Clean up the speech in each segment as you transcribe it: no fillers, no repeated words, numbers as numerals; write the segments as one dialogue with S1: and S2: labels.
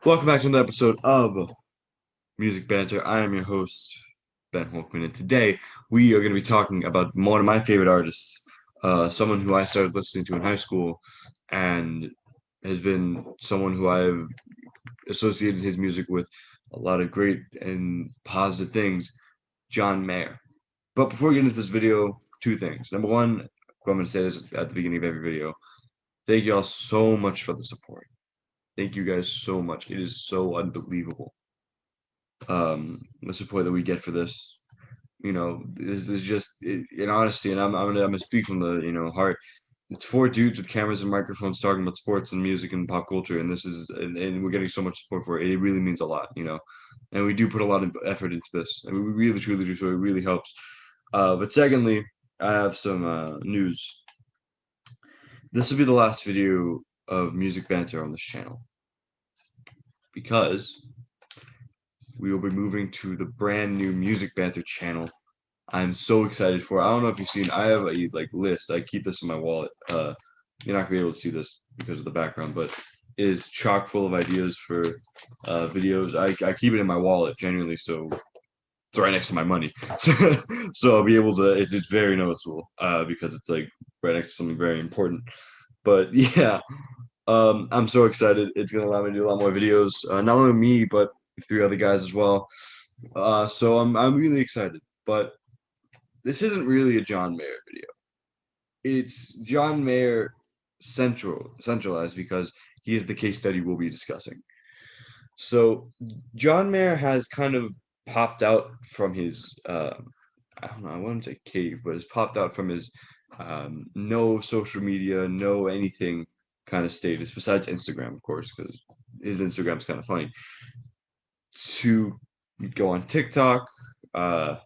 S1: Welcome back to another episode of Music Banter. I am your host, Ben Holkman, and today we are going to be talking about one of my favorite artists, someone who I started listening to in high school, and has been someone who I've associated his music with a lot of great and positive things, John Mayer. But before we get into this video, two things. Number one, I'm going to say this at the beginning of every video. Thank you all so much for the support. Thank you guys so much. It is so unbelievable the support that we get for this. This is just in honesty, and I'm gonna speak from the heart. It's four dudes with cameras and microphones talking about sports and music and pop culture, and and we're getting so much support for it. It really means a lot. And we do put a lot of effort into this, and we really truly do. So it really helps. But secondly, I have some news. This will be the last video of music banter on this channel because we will be moving to the brand new Music Banter channel. I'm so excited for it. I don't know if you've seen, I have a list. I keep this in my wallet. You're not gonna be able to see this because of the background, but it is chock full of ideas for videos. I keep it in my wallet genuinely, so it's right next to my money. So I'll be able to. It's very noticeable because it's like right next to something very important. But yeah, I'm so excited. It's gonna allow me to do a lot more videos. Not only me, but three other guys as well. So I'm really excited. But this isn't really a John Mayer video. It's John Mayer centralized because he is the case study we'll be discussing. So John Mayer has kind of popped out from his I don't know, I wouldn't say cave, but has popped out from his no social media, no anything kind of status besides Instagram, of course, because his Instagram's kind of funny, to go on TikTok, uh,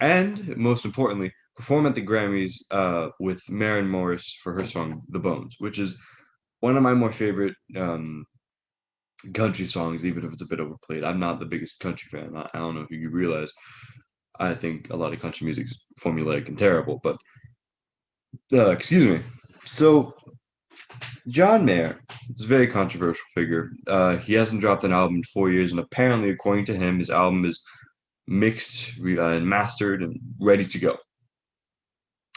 S1: and most importantly, perform at the Grammys with Maren Morris for her song "The Bones," which is one of my more favorite country songs, even if it's a bit overplayed. I'm not the biggest country fan. I don't know if you realize. I think a lot of country music's formulaic and terrible, but excuse me. So John Mayer is a very controversial figure. He hasn't dropped an album in 4 years, and apparently, according to him, his album is mixed and mastered and ready to go.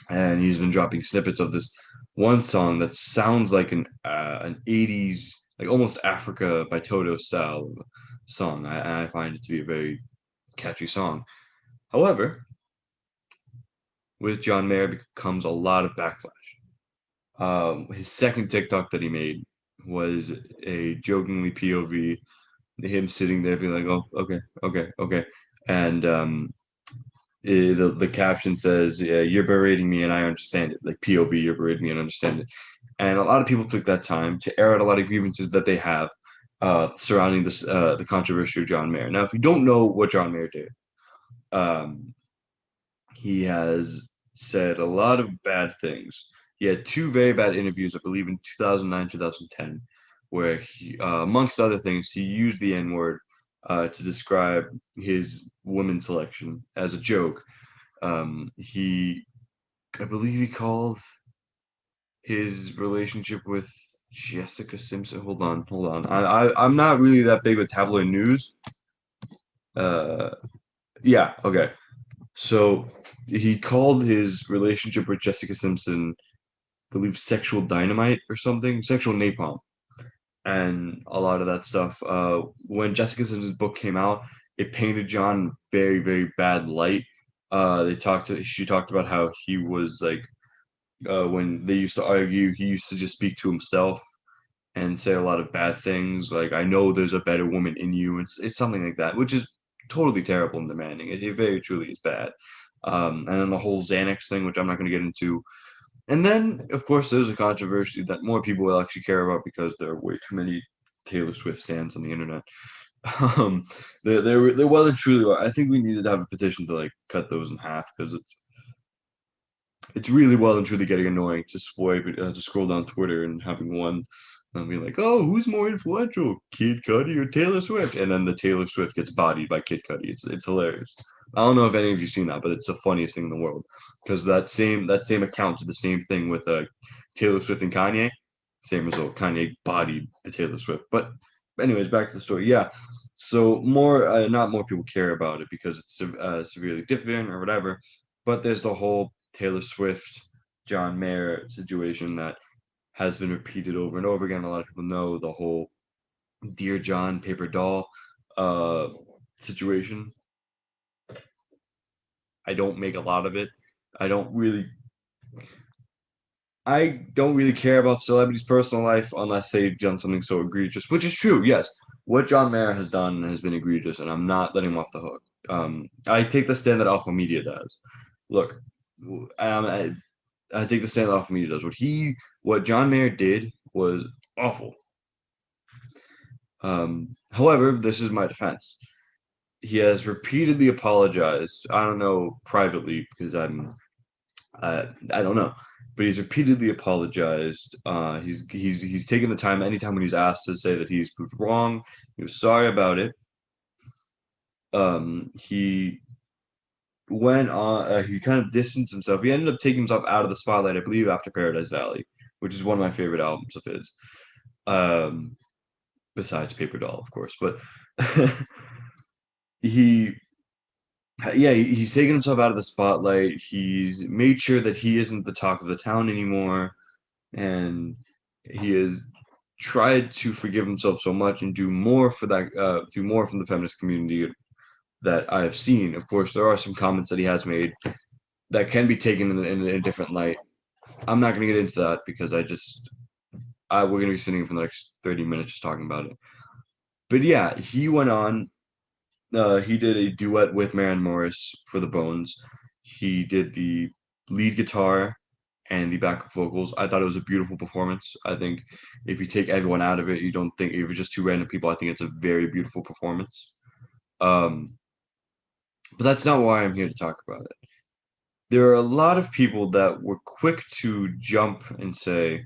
S1: And he's been dropping snippets of this one song that sounds like an 80s, like almost Africa by Toto style song. I find it to be a very catchy song. However, with John Mayer comes a lot of backlash. His second TikTok that he made was a jokingly POV, him sitting there being like, "Oh, okay, okay, okay," and the caption says, "Yeah, you're berating me, and I understand it." Like POV, you're berating me, and I understand it. And a lot of people took that time to air out a lot of grievances that they have surrounding this the controversy of John Mayer. Now, if you don't know what John Mayer did, um, he has said a lot of bad things. He had two very bad interviews, I believe, in 2009, 2010, where he, amongst other things, he used the N word to describe his women selection as a joke. I believe he called his relationship with Jessica Simpson. Hold on, hold on. I'm not really that big with tabloid news. Uh, yeah, okay. So he called his relationship with Jessica Simpson, I believe, sexual dynamite or something, sexual napalm, and a lot of that stuff. When Jessica Simpson's book came out, it painted John very, very bad light. She talked about how he was like, when they used to argue, he used to just speak to himself and say a lot of bad things. Like, I know there's a better woman in you. It's something like that, which is totally terrible and demanding. It very truly is bad. And then the whole Xanax thing, which I'm not going to get into. And then, of course, there's a controversy that more people will actually care about because there are way too many Taylor Swift stands on the internet. Um, they're well and truly. I think we needed to have a petition to like cut those in half because it's really well and truly getting annoying to swipe to scroll down Twitter and having one and be like, oh, who's more influential, Kid Cudi or Taylor Swift? And then the Taylor Swift gets bodied by Kid Cudi. It's hilarious. I don't know if any of you seen that, but it's the funniest thing in the world because that same account did the same thing with Taylor Swift and Kanye. Same result. Kanye bodied the Taylor Swift, but anyways, back to the story. Yeah. So more, not more people care about it because it's severely different or whatever. But there's the whole Taylor Swift, John Mayer situation that has been repeated over and over again. A lot of people know the whole Dear John paper doll uh, situation. I don't make a lot of it. I don't really I don't really care about celebrities' personal life unless they've done something so egregious, which is true. Yes, what John Mayer has done has been egregious, and I'm not letting him off the hook. I take the stand that Alpha Media does. Look, I take the stand that Alpha Media does. What John Mayer did was awful. However, this is my defense. He has repeatedly apologized. I don't know privately because I don't know, but he's repeatedly apologized. He's taken the time anytime when he's asked to say that he was wrong. He was sorry about it. He went on. He kind of distanced himself. He ended up taking himself out of the spotlight, I believe, after Paradise Valley, which is one of my favorite albums of his. Um, Besides Paper Doll, of course, but he yeah, he's taken himself out of the spotlight. He's made sure that he isn't the talk of the town anymore, and he has tried to forgive himself so much and do more for that, do more from the feminist community that I have seen. Of course, there are some comments that he has made that can be taken in a different light. I'm not going to get into that because we're going to be sitting for the next 30 minutes just talking about it. But yeah, he went on. He did a duet with Maren Morris for the Bones. He did the lead guitar and the backup vocals. I thought it was a beautiful performance. I think if you take everyone out of it, you don't think if it's just two random people, I think it's a very beautiful performance. Um, but that's not why I'm here to talk about it. There are a lot of people that were quick to jump and say,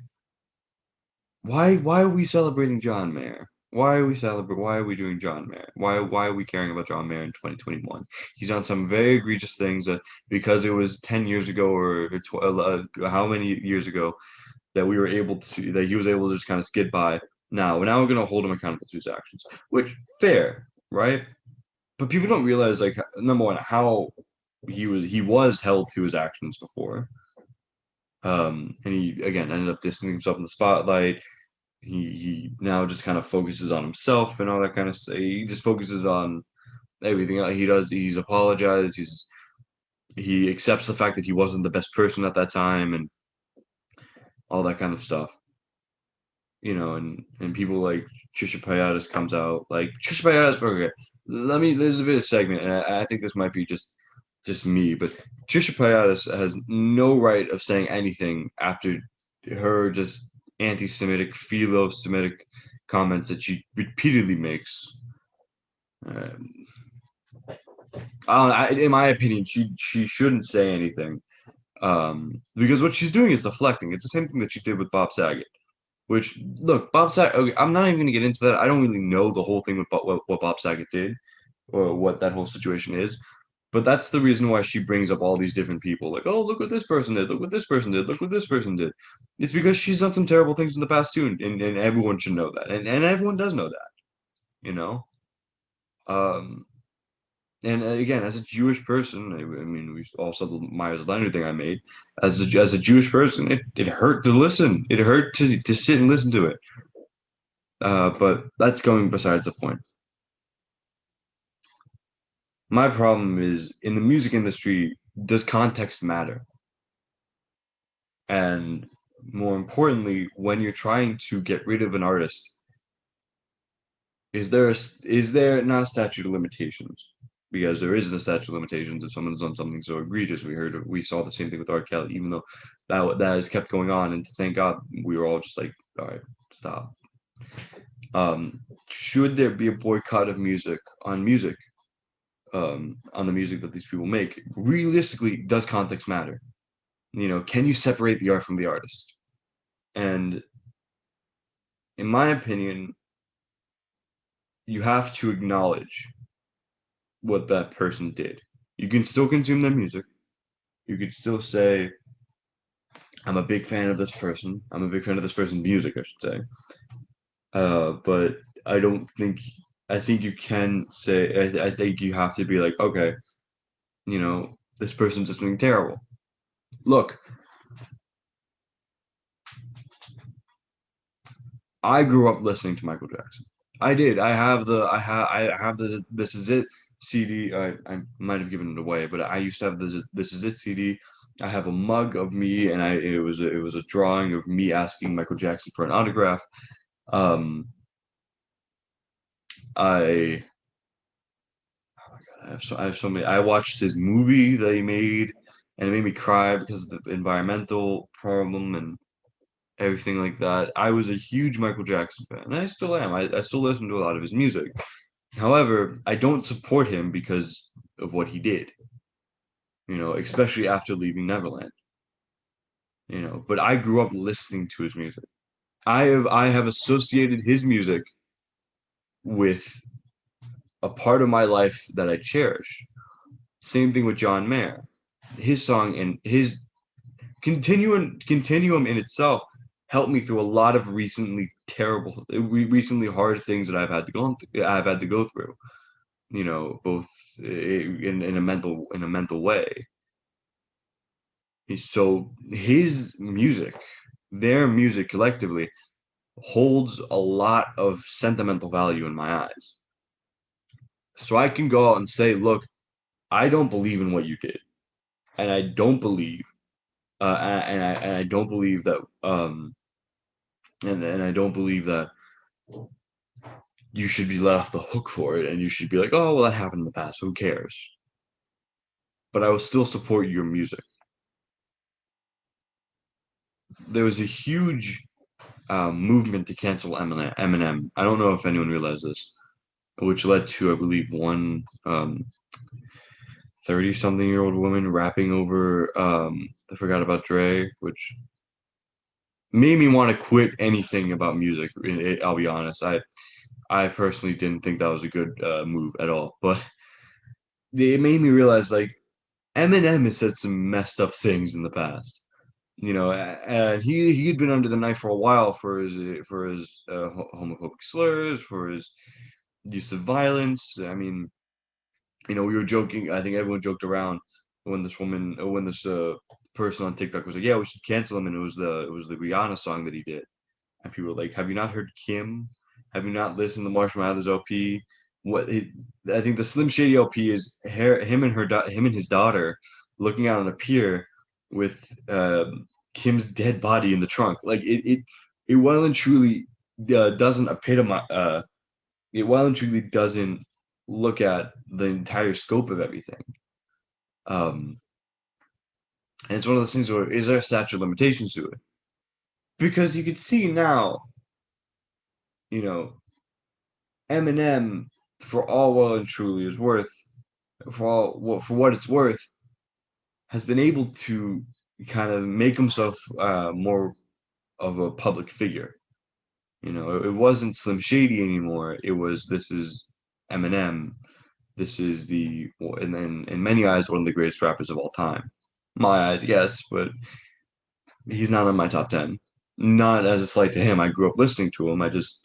S1: why are we celebrating John Mayer? Why are we doing John Mayer? Why are we caring about John Mayer in 2021? He's done some very egregious things that because it was 10 years ago how many years ago that that he was able to just kind of skid by. Now we're gonna hold him accountable to his actions, which fair, right? But people don't realize like number one how he was held to his actions before. And he again ended up distancing himself in the spotlight. He now just kind of focuses on himself and all that kind of stuff. He just focuses on everything he does. He's apologized. He accepts the fact that he wasn't the best person at that time and all that kind of stuff. And people like Trisha Paytas comes out like Trisha Paytas. Okay, there's a bit of segment, and I think this might be just me, but Trisha Paytas has no right of saying anything after her just anti-Semitic, philo-Semitic comments that she repeatedly makes. Um, in my opinion, she shouldn't say anything because what she's doing is deflecting. It's the same thing that she did with Bob Saget. Which look, Bob Saget. Okay, I'm not even going to get into that. I don't really know the whole thing with what Bob Saget did or what that whole situation is. But that's the reason why she brings up all these different people. Like, oh, look what this person did. Look what this person did. Look what this person did. It's because she's done some terrible things in the past too, and everyone should know that, and everyone does know that, you know. Um, and again, as a Jewish person, I mean, we all saw the Myers Leonard thing I made. As a Jewish person, it hurt to listen. It hurt to sit and listen to it. But that's going besides the point. My problem is in the music industry, does context matter? And more importantly, when you're trying to get rid of an artist, is there not a statute of limitations? Because there isn't a statute of limitations if someone's done something so egregious. We saw the same thing with R.Kelly, even though that has kept going on, and thank God we were all just like, all right, stop. Should there be a boycott of music on the music that these people make? Realistically, does context matter? Can you separate the art from the artist? And in my opinion, you have to acknowledge what that person did. You can still consume their music. You could still say, I'm a big fan of this person. I'm a big fan of this person's music, I should say. But I don't think I think you can say I think you have to be like, okay, this person's just doing terrible. Look, I grew up listening to Michael Jackson. I did. I have the This Is It CD. I might have given it away, but I used to have This Is It CD. I have a mug of me, and I it was a drawing of me asking Michael Jackson for an autograph. Um, I I have so many. I watched his movie that he made, and it made me cry because of the environmental problem and everything like that. I was a huge Michael Jackson fan, and I still am. I still listen to a lot of his music. However, I don't support him because of what he did, especially after leaving Neverland, but I grew up listening to his music. I have associated his music with a part of my life that I cherish. Same thing with John Mayer. His song and his continuum in itself helped me through a lot of recently hard things that I've had to go through. Both in a mental way. So their music collectively holds a lot of sentimental value in my eyes. So I can go out and say, look, I don't believe in what you did, and I don't believe, and I don't believe that, and I don't believe that you should be let off the hook for it, and you should be like, oh, well, that happened in the past. Who cares? But I will still support your music. There was a huge movement to cancel Eminem. I don't know if anyone realized this, which led to, I believe, one 30-something-year-old woman rapping over I forgot about Dre, which made me want to quit anything about music. I'll be honest. I personally didn't think that was a good move at all, but it made me realize like Eminem has said some messed up things in the past. And he had been under the knife for a while for his homophobic slurs, for his use of violence. I mean, we were joking. I think everyone joked around when this person on TikTok was like, "Yeah, we should cancel him," and it was the Rihanna song that he did, and people were like, "Have you not heard Kim? Have you not listened to Marshall Mathers LP?" I think the Slim Shady LP is him and his daughter looking out on a pier with Kim's dead body in the trunk. Like it well and truly doesn't epitomize. It well and truly doesn't look at the entire scope of everything. Um, and it's one of those things where is there a statute of limitations to it? Because you could see now, you know, Eminem, for all well and truly is worth, for what it's worth, has been able to kind of make himself more of a public figure. It wasn't Slim Shady anymore. It was this is Eminem. This is and then in many eyes one of the greatest rappers of all time. My eyes, yes, but he's not on my top 10. Not as a slight to him. I grew up listening to him. As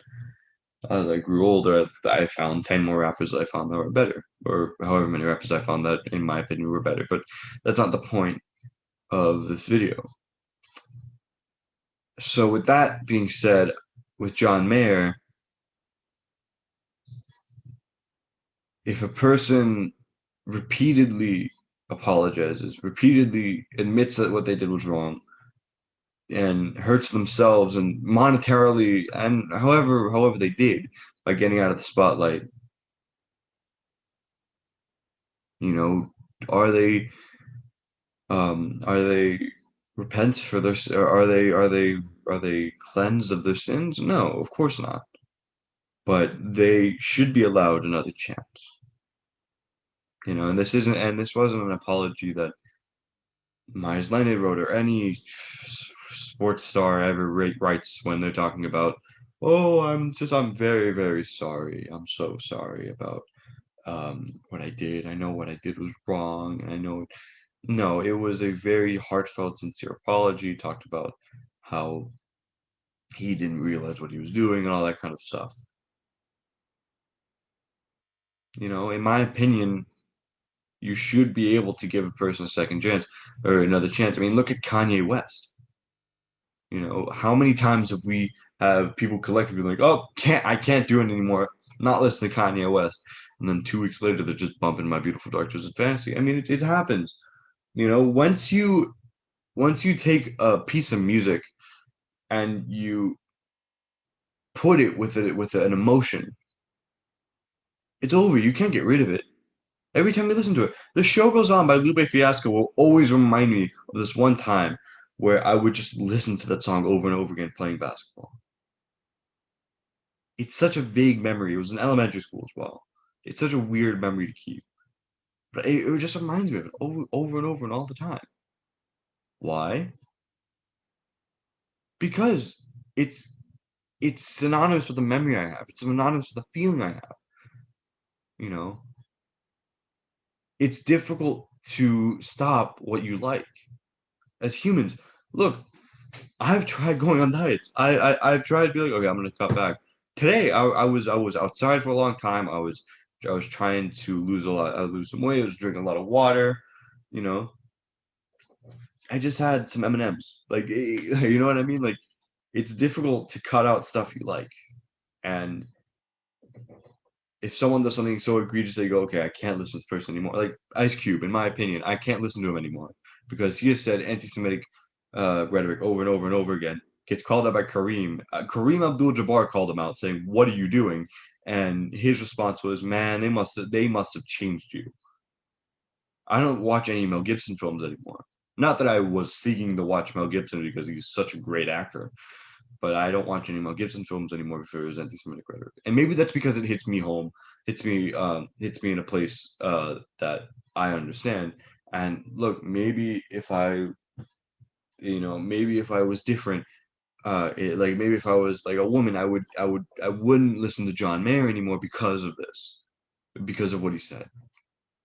S1: I grew older, I found 10 more rappers that I found that were better, or however many rappers I found that, in my opinion, were better. But that's not the point of this video. So, with that being said, with John Mayer, if a person repeatedly apologizes, repeatedly admits that what they did was wrong, and hurts themselves and monetarily and however they did by getting out of the spotlight, you know, are they are they repent for their are they cleansed of their sins? No, of course not. But they should be allowed another chance. And this wasn't an apology that Myers Leonard wrote or any sports star ever writes when they're talking about, oh, I'm very, very sorry. I'm so sorry about what I did. I know what I did was wrong. And I know, no, it was a very heartfelt, sincere apology. He talked about how he didn't realize what he was doing and all that kind of stuff. In my opinion, you should be able to give a person a second chance or another chance. I mean, look at Kanye West. How many times have people collectively like, oh, I can't do it anymore, not listen to Kanye West, and then 2 weeks later they're just bumping My Beautiful Dark Twisted Fantasy. I mean, it happens. Once you take a piece of music and you put it with an emotion, it's over. You can't get rid of it. Every time you listen to it, The Show Goes On by Lupe Fiasco will always remind me of this one time where I would just listen to that song over and over again playing basketball. It's such a vague memory. It was in elementary school as well. It's such a weird memory to keep. But it just reminds me of it over and over and all the time. Why? Because it's it's synonymous with the memory I have. It's synonymous with the feeling I have. You know, it's difficult to stop what you like. As humans, look, I've tried going on diets. I've tried to be like, okay, I'm gonna cut back. Today, I was outside for a long time. I was trying to lose some weight. I was drinking a lot of water. You know, I just had some M&Ms. Like, you know what I mean? Like, it's difficult to cut out stuff you like. And if someone does something so egregious, they go, okay, I can't listen to this person anymore. Like Ice Cube, in my opinion, I can't listen to him anymore because he has said anti-Semitic rhetoric over and over and over again. Gets called out by Kareem. Kareem Abdul-Jabbar called him out, saying, "What are you doing?" And his response was, "Man, they must have changed you." I don't watch any Mel Gibson films anymore. Not that I was seeking to watch Mel Gibson because he's such a great actor, but I don't watch any Mel Gibson films anymore if there's anti-Semitic rhetoric. And maybe that's because it hits me home, hits me in a place that I understand. And look, maybe if I was different, like maybe if I was like a woman, I wouldn't listen to John Mayer anymore because of this, because of what he said,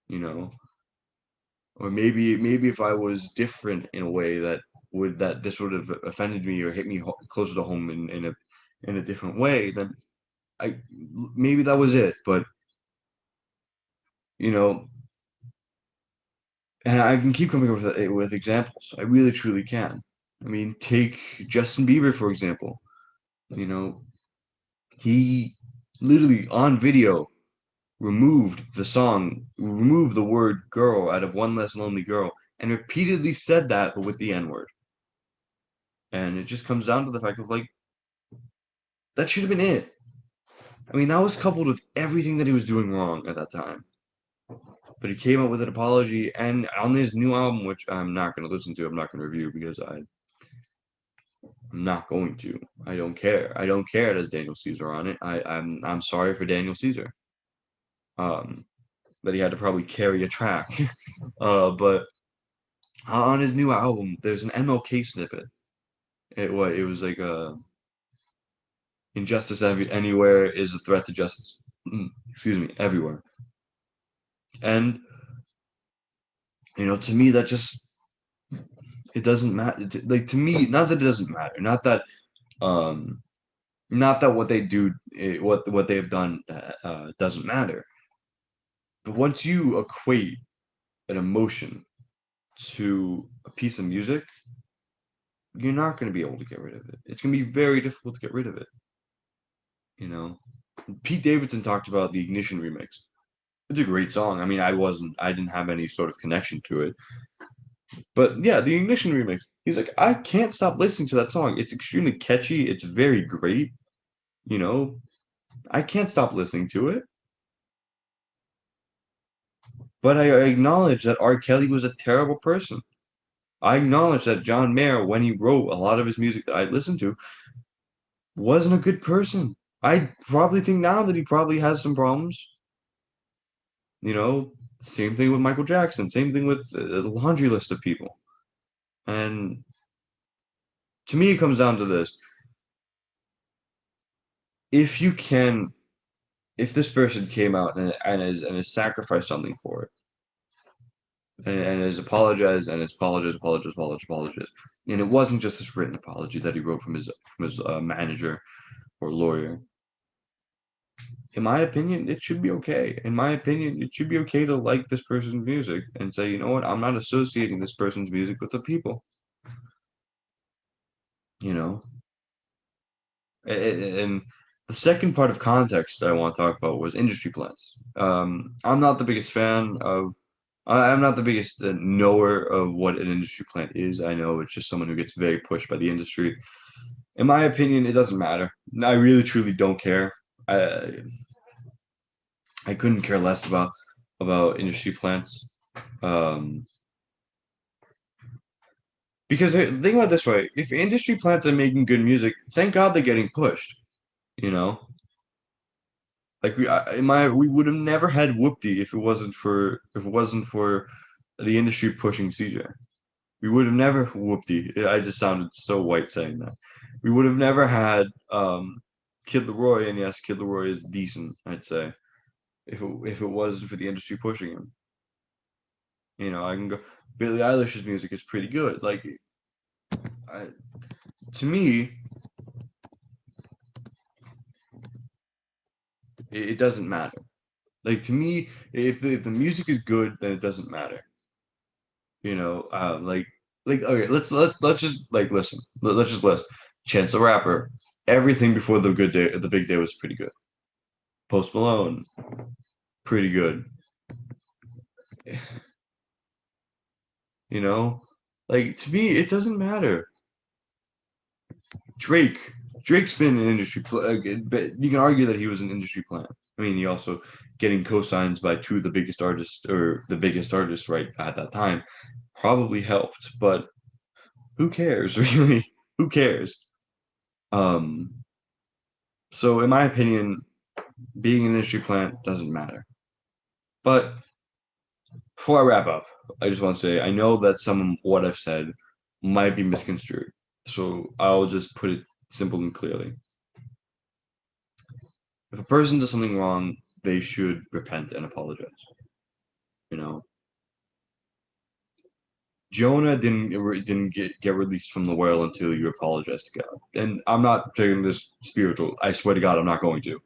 S1: you know. Or maybe if I was different in a way that this would have offended me or hit me closer to home in a different way, then I maybe that was it. But you know, and I can keep coming up with examples. I really truly can. I mean, take Justin Bieber for example. You know, he literally on video removed the word girl out of One Less Lonely Girl, and repeatedly said that, but with the N word. And it just comes down to the fact of like, that should have been it. I mean, that was coupled with everything that he was doing wrong at that time. But he came up with an apology, and on his new album, which I'm not going to listen to, I'm not going to review because I'm not going to. I don't care. I don't care. It has Daniel Caesar on it. I'm sorry for Daniel Caesar. Um, that he had to probably carry a track. But on his new album, there's an MLK snippet. It was like injustice anywhere is a threat to justice. Excuse me, everywhere. And to me that just it doesn't matter. Like to me, not that it doesn't matter, um not that what they do, what they have done doesn't matter. But once you equate an emotion to a piece of music, you're not going to be able to get rid of it. It's going to be very difficult to get rid of it. You know, Pete Davidson talked about the Ignition remix. It's a great song. I mean, I didn't have any sort of connection to it. But yeah, the Ignition remix. He's like, I can't stop listening to that song. It's extremely catchy. It's very great. You know, I can't stop listening to it. But I acknowledge that R. Kelly was a terrible person. I acknowledge that John Mayer, when he wrote a lot of his music that I listened to, wasn't a good person. I probably think now that he probably has some problems. Same thing with Michael Jackson. Same thing with the laundry list of people. And to me, it comes down to this: if you can, if this person came out and has sacrificed something for it, and has apologized and has apologized, and it wasn't just this written apology that he wrote from his manager or lawyer. In my opinion, it should be okay. In my opinion, it should be okay to like this person's music and say, you know what, I'm not associating this person's music with the people, you know? And the second part of context I want to talk about was industry plans. I'm not the biggest fan of, I'm not the biggest knower of what an industry plant is. I know it's just someone who gets very pushed by the industry. In my opinion, it doesn't matter. I really truly don't care. I I couldn't care less about industry plants. Um, because think about it this way: if industry plants are making good music, thank God they're getting pushed. You know, like we would have never had Whoopty if it wasn't for the industry pushing CJ. We would have never Whoopty. I just sounded so white saying that. We would have never had Kid Leroy, and yes, Kid Leroy is decent, I'd say, if it wasn't for the industry pushing him. You know, I can go. Billie Eilish's music is pretty good. Like, I, to me, it doesn't matter. Like to me, if the music is good, then it doesn't matter. You know, like okay, let's just like listen. Let's just list. Chance the Rapper. Everything before the big day was pretty good. Post Malone, pretty good. You know, like to me, it doesn't matter. Drake, Drake's been an industry, but you can argue that he was an industry plant. I mean, he also getting co-signs by two of the biggest artists or the biggest artists right at that time probably helped, but who cares really? Who cares? Um, so in my opinion, being an industry plant doesn't matter. But before I wrap up, I just want to say I know that some of what I've said might be misconstrued. So I'll just put it simple and clearly. If a person does something wrong, they should repent and apologize. You know, Jonah didn't get released from the whale until you apologized to God. And I'm not taking this spiritual. I swear to God, I'm not going to.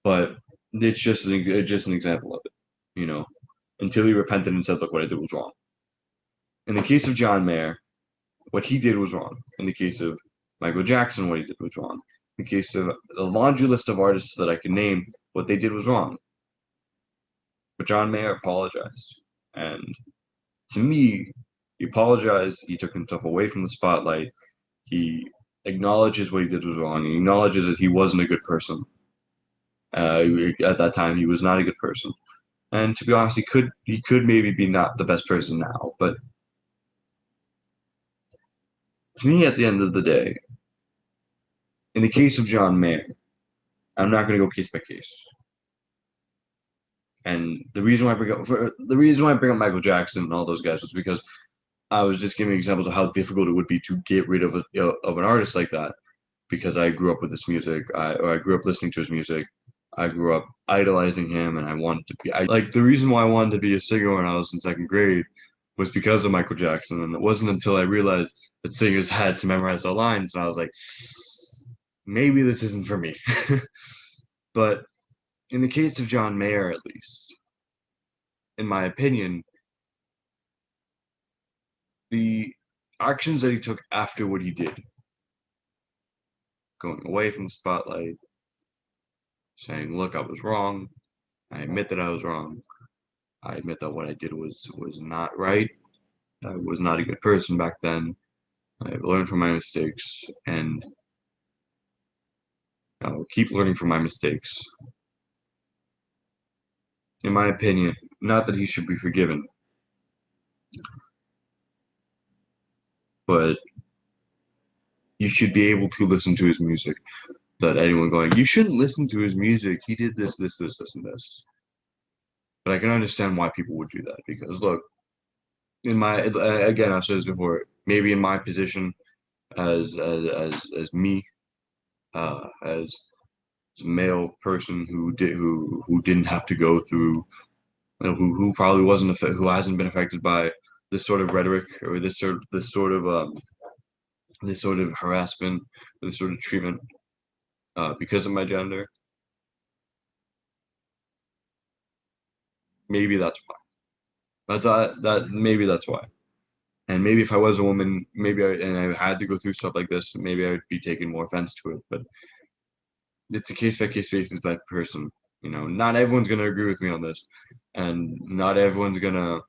S1: But it's just an example of it. You know, until he repented and said, "Look, what I did was wrong." In the case of John Mayer, what he did was wrong. In the case of Michael Jackson, what he did was wrong. In the case of the laundry list of artists that I can name, what they did was wrong. But John Mayer apologized. And to me, he apologized. He took himself away from the spotlight. He acknowledges what he did was wrong. He acknowledges that he wasn't a good person. At that time, he was not a good person. And to be honest, he could maybe be not the best person now. But to me, at the end of the day, in the case of John Mayer, I'm not going to go case by case. And the reason why I bring up Michael Jackson and all those guys was because I was just giving examples of how difficult it would be to get rid of of an artist like that because I grew up with this music. I grew up listening to his music. I grew up idolizing him, and I wanted to be. I like the reason why I wanted to be a singer when I was in second grade was because of Michael Jackson, and it wasn't until I realized that singers had to memorize their lines, and I was like, maybe this isn't for me. But in the case of John Mayer, at least, in my opinion, the actions that he took after what he did, going away from the spotlight, saying, "Look, I was wrong. I admit that I was wrong. I admit that what I did was not right. I was not a good person back then. I've learned from my mistakes, and I'll keep learning from my mistakes." In my opinion, not that he should be forgiven, but you should be able to listen to his music. That anyone going, you shouldn't listen to his music. He did this, and this. But I can understand why people would do that because look, in my again, I've said this before. Maybe in my position as me, as a male person who didn't have to go through, who probably wasn't who hasn't been affected by this sort of rhetoric or this sort of harassment, this sort of treatment because of my gender. Maybe that's why. Maybe that's why. And maybe if I was a woman, and I had to go through stuff like this, maybe I would be taking more offense to it. But it's a case by case basis by person. Not everyone's gonna agree with me on this, and not everyone's gonna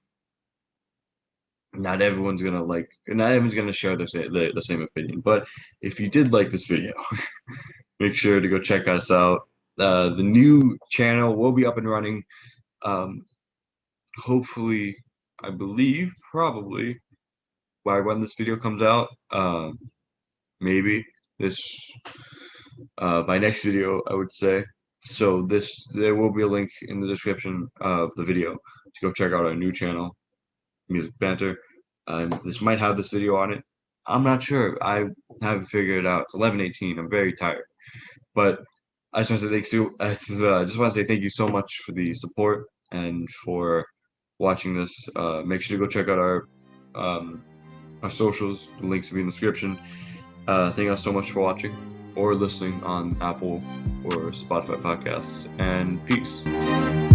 S1: share the same opinion. But if you did like this video, make sure to go check us out. The new channel will be up and running. Um, Hopefully, I believe, probably by when this video comes out. Maybe this my next video, I would say. So there will be a link in the description of the video to go check out our new channel, Music Banter. This might have this video on it. I'm not sure. I haven't figured it out. It's 11:18. I'm very tired, but I just want to say thank you. I just want to say thank you so much for the support and for watching this. Make sure to go check out our socials. The links will be in the description. Thank you all so much for watching or listening on Apple or Spotify podcasts, and peace.